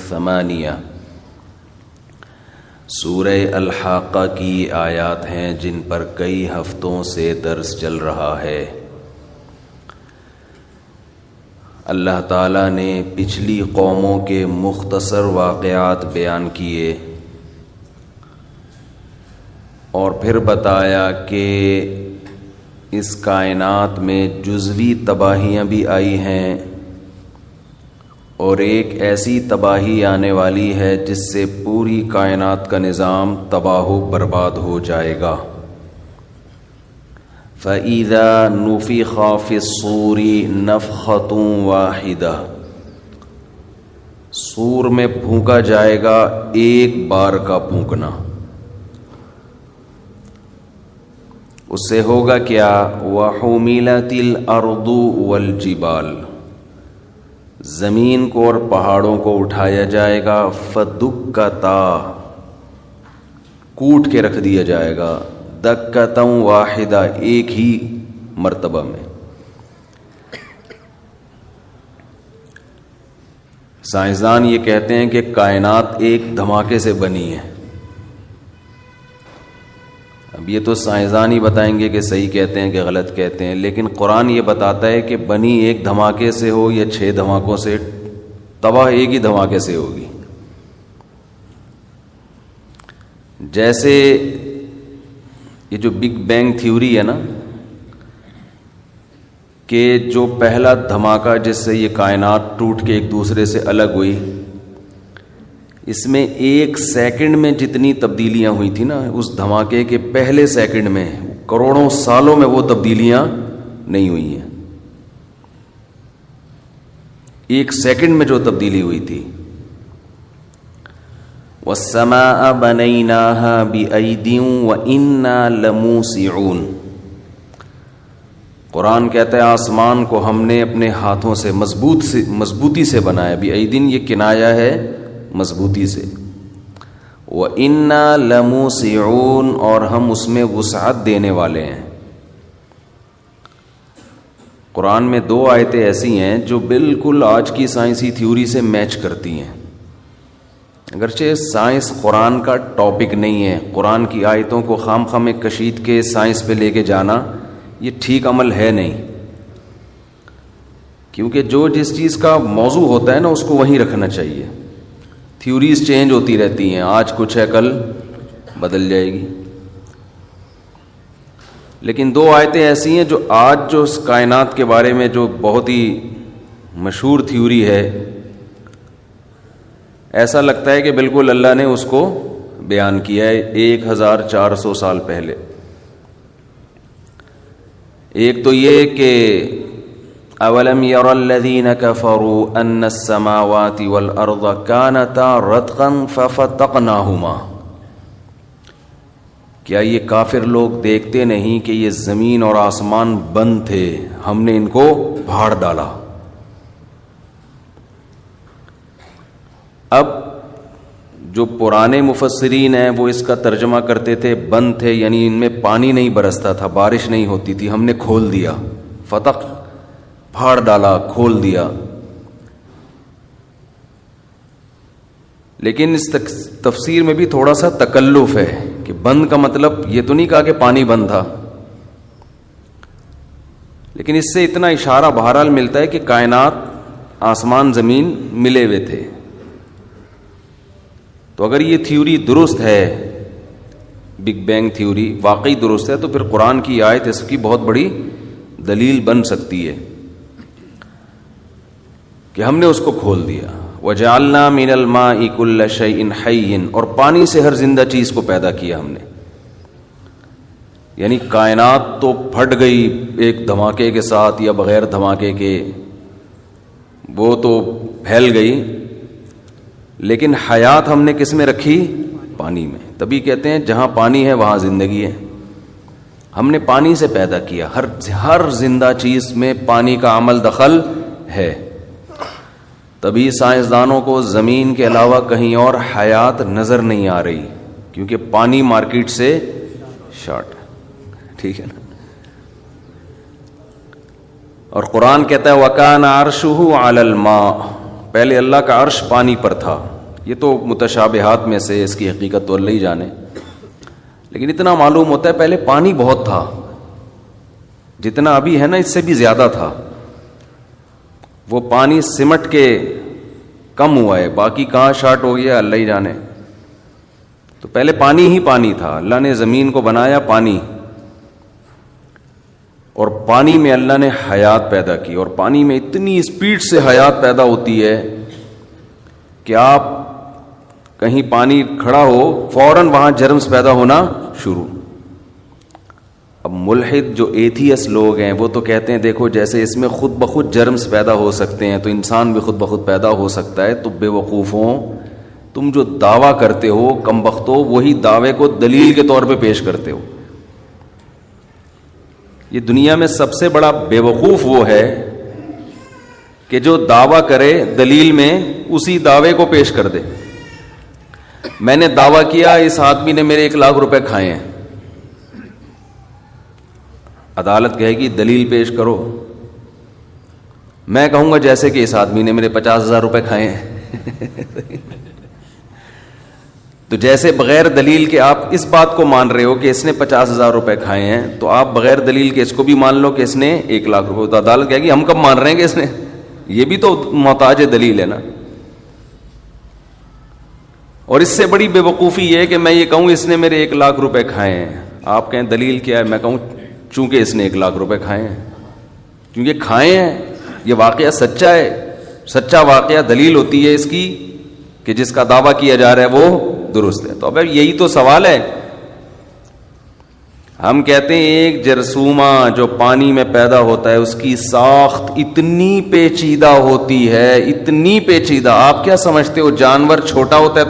ثمانیہ، سورہ الحاقہ کی آیات ہیں جن پر کئی ہفتوں سے درس چل رہا ہے۔ اللہ تعالیٰ نے پچھلی قوموں کے مختصر واقعات بیان کیے اور پھر بتایا کہ اس کائنات میں جزوی تباہیاں بھی آئی ہیں اور ایک ایسی تباہی آنے والی ہے جس سے پوری کائنات کا نظام تباہ و برباد ہو جائے گا۔ فَإِذَا نُفِخَ فِي الصُّورِ نَفْخَةٌ وَاحِدَةٌ، صور میں پھونکا جائے گا ایک بار کا پھونکنا۔ اس سے ہوگا کیا؟ وَحُمِلَتِ الْأَرْضُ وَالْجِبَالُ، زمین کو اور پہاڑوں کو اٹھایا جائے گا، فَدُكَّتَا، کوٹ کے رکھ دیا جائے گا، دَكَّةً وَاحِدَةً، ایک ہی مرتبہ میں۔ سائنسدان یہ کہتے ہیں کہ کائنات ایک دھماکے سے بنی ہے۔ اب یہ تو سائنسدان ہی بتائیں گے کہ صحیح کہتے ہیں کہ غلط کہتے ہیں، لیکن قرآن یہ بتاتا ہے کہ بنی ایک دھماکے سے ہو یا 6 دھماکوں سے، تباہ ایک ہی دھماکے سے ہوگی۔ جیسے یہ جو بگ بینگ تھیوری ہے نا، کہ جو پہلا دھماکہ جس سے یہ کائنات ٹوٹ کے ایک دوسرے سے الگ ہوئی، اس میں 1 سیکنڈ میں جتنی تبدیلیاں ہوئی تھی نا، اس دھماکے کے پہلے سیکنڈ میں کروڑوں سالوں میں وہ تبدیلیاں نہیں ہوئی ہیں۔ 1 سیکنڈ میں جو تبدیلی ہوئی تھی۔ وَالسَّمَاءَ بَنَيْنَاهَا بِأَيْدٍ وَإِنَّا لَمُوسِعُونَ، قرآن کہتا ہے آسمان کو ہم نے اپنے ہاتھوں سے مضبوطی سے بنایا۔ بِأَيْدٍ یہ کنایا ہے مضبوطی سے، وَإِنَّا لَمُوسِعُونَ، اور ہم اس میں وسعت دینے والے ہیں۔ قرآن میں 2 آیتیں ایسی ہیں جو بالکل آج کی سائنسی تھیوری سے میچ کرتی ہیں۔ اگرچہ سائنس قرآن کا ٹاپک نہیں ہے، قرآن کی آیتوں کو خام خواہ میں کشید کے سائنس پہ لے کے جانا یہ ٹھیک عمل ہے نہیں، کیونکہ جو جس چیز کا موضوع ہوتا ہے نا اس کو وہیں رکھنا چاہیے۔ تھیوریز چینج ہوتی رہتی ہیں، آج کچھ ہے کل بدل جائے گی۔ لیکن 2 آیتیں ایسی ہیں جو آج جو اس کائنات کے بارے میں جو بہت ہی مشہور تھیوری ہے، ایسا لگتا ہے کہ بالکل اللہ نے اس کو بیان کیا ہے 1400 سال پہلے۔ ایک تو یہ کہ اولم یر الذین کفروا ان السماوات والارض کانتا رتقا ففتقناہما، کیا یہ کافر لوگ دیکھتے نہیں کہ یہ زمین اور آسمان بند تھے، ہم نے ان کو پھاڑ ڈالا۔ اب جو پرانے مفسرین ہیں وہ اس کا ترجمہ کرتے تھے بند تھے، یعنی ان میں پانی نہیں برستا تھا، بارش نہیں ہوتی تھی، ہم نے کھول دیا، فتق پھاڑ ڈالا، کھول دیا۔ لیکن اس تفسیر میں بھی تھوڑا سا تکلف ہے کہ بند کا مطلب یہ تو نہیں کہا کہ پانی بند تھا، لیکن اس سے اتنا اشارہ بہرحال ملتا ہے کہ کائنات، آسمان زمین ملے ہوئے تھے۔ تو اگر یہ تھیوری درست ہے، بگ بینگ تھیوری واقعی درست ہے، تو پھر قرآن کی آیت اس کی بہت بڑی دلیل بن سکتی ہے کہ ہم نے اس کو کھول دیا۔ وَجَعَلْنَا مِنَ الْمَاءِ كُلَّ شَيْءٍ حَيٍّ، اور پانی سے ہر زندہ چیز کو پیدا کیا ہم نے۔ یعنی کائنات تو پھٹ گئی ایک دھماکے کے ساتھ یا بغیر دھماکے کے، وہ تو پھیل گئی، لیکن حیات ہم نے کس میں رکھی؟ پانی میں۔ تبھی کہتے ہیں جہاں پانی ہے وہاں زندگی ہے۔ ہم نے پانی سے پیدا کیا، ہر زندہ چیز میں پانی کا عمل دخل ہے۔ تبھی سائنسدانوں کو زمین کے علاوہ کہیں اور حیات نظر نہیں آ رہی، کیونکہ پانی مارکیٹ سے شارٹ ہے، ٹھیک ہے نا۔ اور قرآن کہتا ہے وَكَانَ عَرْشُهُ عَلَى الْمَاءِ، پہلے اللہ کا عرش پانی پر تھا. یہ تو متشابہات میں سے، اس کی حقیقت تو اللہ ہی جانے، لیکن اتنا معلوم ہوتا ہے پہلے پانی بہت تھا، جتنا ابھی ہے نا اس سے بھی زیادہ تھا. وہ پانی سمٹ کے کم ہوا ہے، باقی کہاں شارٹ ہو گیا اللہ ہی جانے. تو پہلے پانی ہی پانی تھا. اللہ نے زمین کو بنایا پانی، اور پانی میں اللہ نے حیات پیدا کی، اور پانی میں اتنی اسپیڈ سے حیات پیدا ہوتی ہے کہ آپ کہیں پانی کھڑا ہو فوراً وہاں جرمز پیدا ہونا شروع. اب ملحد جو ایتھیس لوگ ہیں وہ تو کہتے ہیں دیکھو جیسے اس میں خود بخود جرمز پیدا ہو سکتے ہیں تو انسان بھی خود بخود پیدا ہو سکتا ہے. تو بے وقوفوں، تم جو دعویٰ کرتے ہو کم بختو، وہی دعوے کو دلیل کے طور پہ پیش کرتے ہو. یہ دنیا میں سب سے بڑا بے وقوف وہ ہے کہ جو دعویٰ کرے دلیل میں اسی دعوے کو پیش کر دے. میں نے دعویٰ کیا اس آدمی نے میرے 1,00,000 روپے کھائے ہیں، عدالت کہے گی دلیل پیش کرو. میں کہوں گا جیسے کہ اس آدمی نے میرے 50,000 روپے کھائے ہیں. تو جیسے بغیر دلیل کے آپ اس بات کو مان رہے ہو کہ اس نے 50,000 روپے کھائے ہیں، تو آپ بغیر دلیل کے اس کو بھی مان لو کہ اس نے 1,00,000 روپے. تو عدالت کہے گی ہم کب مان رہے ہیں کہ اس نے، یہ بھی تو محتاج دلیل ہے نا. اور اس سے بڑی بے وقوفی یہ ہے کہ میں یہ کہوں اس نے میرے 1,00,000 روپے کھائے ہیں، آپ کہیں دلیل کیا ہے، میں کہوں چونکہ اس نے 1,00,000 روپے کھائے ہیں، کیونکہ کھائے ہیں. یہ واقعہ سچا ہے، سچا واقعہ دلیل ہوتی ہے اس کی کہ جس کا دعویٰ کیا جا رہا ہے وہ درست ہے. تو اب یہی تو سوال ہے. ہم کہتے ہیں ایک جرثومہ جو پانی میں پیدا ہوتا ہے اس کی ساخت اتنی پیچیدہ ہوتی ہے، اتنی پیچیدہ. آپ کیا سمجھتے ہو جانور چھوٹا ہوتا ہے